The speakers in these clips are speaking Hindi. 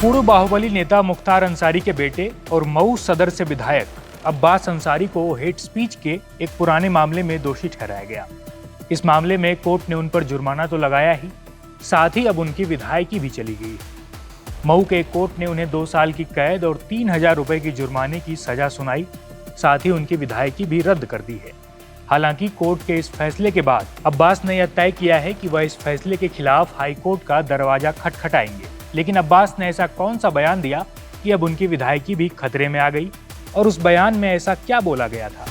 पूर्व बाहुबली नेता मुख्तार अंसारी के बेटे और मऊ सदर से विधायक अब्बास अंसारी को हेट स्पीच के एक पुराने मामले में दोषी ठहराया गया। इस मामले में कोर्ट ने उन पर जुर्माना तो लगाया ही, साथ ही अब उनकी विधायकी भी चली गई। मऊ के कोर्ट ने उन्हें 2 साल की कैद और 3,000 रुपए की जुर्माने की सजा सुनाई, साथ ही उनकी विधायकी भी रद्द कर दी है। हालांकि कोर्ट के इस फैसले के बाद अब्बास ने यह तय किया है कि वह इस फैसले के खिलाफ हाईकोर्ट का दरवाजा खटखटाएंगे। लेकिन अब्बास ने ऐसा कौन सा बयान दिया कि अब उनकी विधायकी भी खतरे में आ गई, और उस बयान में ऐसा क्या बोला गया था,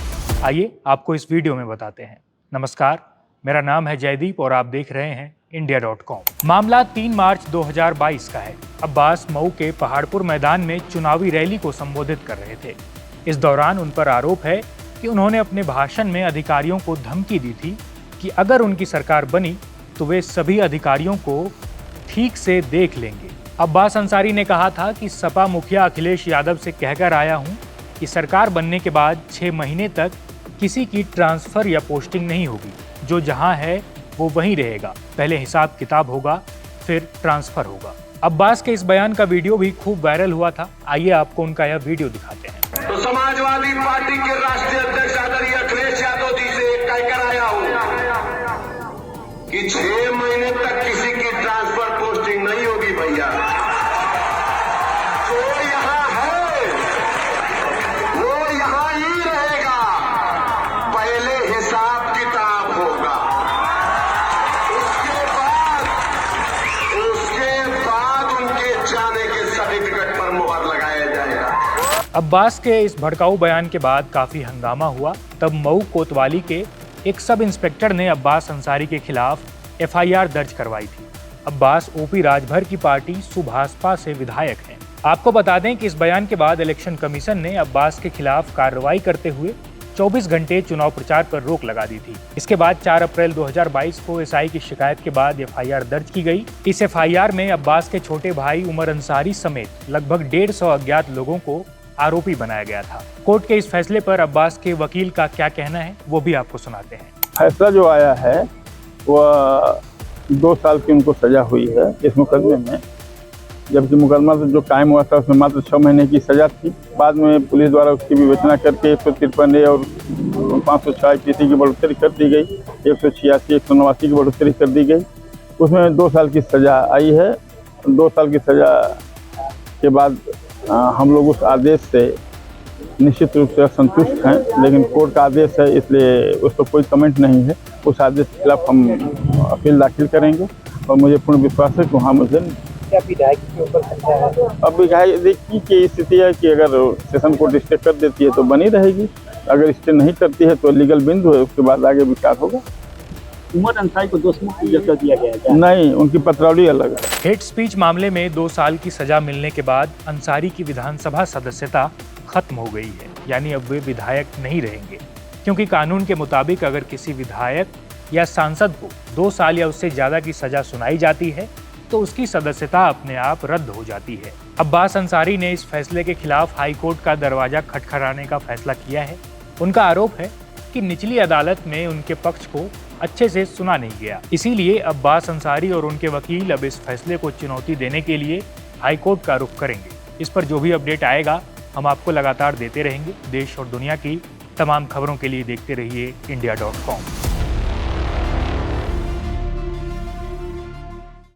आइए आपको इस वीडियो में बताते हैं। नमस्कार, मेरा नाम है जयदीप और आप देख रहे हैं India.com। मामला 3 मार्च 2022 का है। अब्बास मऊ के पहाड़पुर मैदान में चुनावी रैली को संबोधित कर रहे थे। इस दौरान उन पर आरोप है कि उन्होंने अपने भाषण में अधिकारियों को धमकी दी थी कि अगर उनकी सरकार बनी तो वे सभी अधिकारियों को ठीक से देख लेंगे। अब्बास अंसारी ने कहा था कि सपा मुखिया अखिलेश यादव से कहकर आया हूं कि सरकार बनने के बाद 6 महीने तक किसी की ट्रांसफर या पोस्टिंग नहीं होगी। जो जहां है वो वहीं रहेगा। पहले हिसाब किताब होगा, फिर ट्रांसफर होगा। अब्बास के इस बयान का वीडियो भी खूब वायरल हुआ था। आइए आपको उनका यह वीडियो दिखाते हैं। तो समाजवादी पार्टी के राष्ट्रीय अध्यक्ष आदरणीय अखिलेश यादव जी से कहकर आया हूं कि 6 महीने तक किसी की ट्रांसफर पोस्टिंग नहीं होगी भैया। जो यहां है वो यहां ही रहेगा। पहले हिसाब किताब होगा, उसके बाद उनके जाने के सर्टिफिकेट पर मुहर लगाया जाएगा। अब्बास के इस भड़काऊ बयान के बाद काफी हंगामा हुआ। तब मऊ कोतवाली के एक सब इंस्पेक्टर ने अब्बास अंसारी के खिलाफ एफआईआर दर्ज करवाई थी। अब्बास ओपी राजभर की पार्टी सुभाषपा से विधायक हैं। आपको बता दें कि इस बयान के बाद इलेक्शन कमीशन ने अब्बास के खिलाफ कार्रवाई करते हुए 24 घंटे चुनाव प्रचार पर रोक लगा दी थी। इसके बाद 4 अप्रैल 2022 को एसआई की शिकायत के बाद एफआईआर दर्ज की गई। इस एफआईआर में अब्बास के छोटे भाई उमर अंसारी समेत लगभग 150 अज्ञात लोगों को आरोपी बनाया गया था। कोर्ट के इस फैसले पर अब्बास के वकील का क्या कहना है, वो भी आपको सुनाते हैं। फैसला जो आया है वह 2 साल की उनको सजा हुई है इस मुकदमे में, जबकि मुकदमा जो कायम हुआ था उसमें मात्र 6 महीने की सजा थी। बाद में पुलिस द्वारा उसकी विवेचना करके 153 और 506 IPC की बढ़ोतरी कर दी गई, 186, 189 की बढ़ोतरी कर दी गई। उसमें 2 साल की सजा आई है। 2 साल की सजा के बाद हम लोग उस आदेश से निश्चित रूप से संतुष्ट हैं, लेकिन कोर्ट का आदेश है इसलिए उस पर कोई कमेंट नहीं है। उस आदेश के खिलाफ हम अपील दाखिल करेंगे और मुझे पूर्ण विश्वास है कि वहाँ मुझे क्या विधायक के ऊपर सकता है? अब विधायकी की स्थिति है कि अगर सेशन कोर्ट स्टे कर देती है तो बनी रहेगी, अगर स्टे नहीं करती है तो लीगल बिंदु है, उसके बाद आगे विचार होगा। उमर अंसारी को दोषमुक्त कर दिया गया है? नहीं, उनकी पत्रावली अलग है। हेट स्पीच मामले में 2 साल की सजा मिलने के बाद अंसारी की विधानसभा सदस्यता खत्म हो गई है, यानी अब वे विधायक नहीं रहेंगे। क्योंकि कानून के मुताबिक अगर किसी विधायक या सांसद को 2 साल या उससे ज्यादा की सजा सुनाई जाती है तो उसकी सदस्यता अपने आप रद्द हो जाती है। अब्बास अंसारी ने इस फैसले के खिलाफ हाईकोर्ट का दरवाजा खटखटाने का फैसला किया है। उनका आरोप है कि निचली अदालत में उनके पक्ष को अच्छे से सुना नहीं गया। इसीलिए अब्बास अंसारी और उनके वकील अब इस फैसले को चुनौती देने के लिए हाईकोर्ट का रुख करेंगे। इस पर जो भी अपडेट आएगा हम आपको लगातार देते रहेंगे। देश और दुनिया की तमाम खबरों के लिए देखते रहिए India.com।